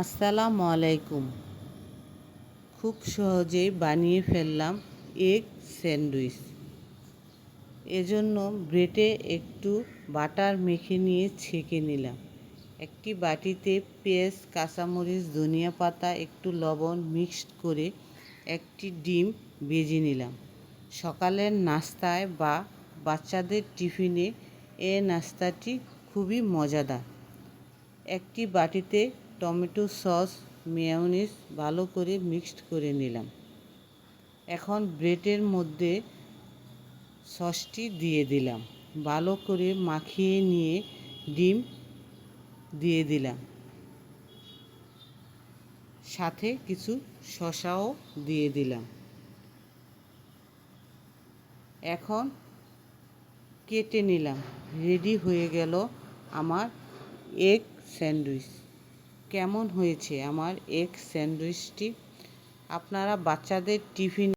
আসসালামু আলাইকুম। খুব সহজেই বানিয়ে ফেললাম এগ স্যান্ডউইচ। এজন্য ব্রেডে একটু বাটার মেখে নিয়ে ছেঁকে নিলাম। একটি বাটিতে পেঁয়াজ, কাঁচামরিচ, ধনিয়া পাতা, একটু লবণ মিক্সড করে একটি ডিম ভেজে নিলাম। সকালের নাস্তায় বা বাচ্চাদের টিফিনে এ নাস্তাটি খুবই মজাদার। একটি বাটিতে টমেটো সস, মেয়োনিজ ভালো করে মিক্সড করে নিলাম। এখন ব্রেডের মধ্যে সসটি দিয়ে দিলাম। ভালো করে মাখিয়ে নিয়ে ডিম দিয়ে দিলাম। সাথে কিছু শসাও দিয়ে দিলাম। এখন কেটে নিলাম। রেডি হয়ে গেল আমার এগ স্যান্ডউইচ। কেমন হয়েছে আমার এগ স্যান্ডউইচটি? আপনারা বাচ্চাদের টিফিন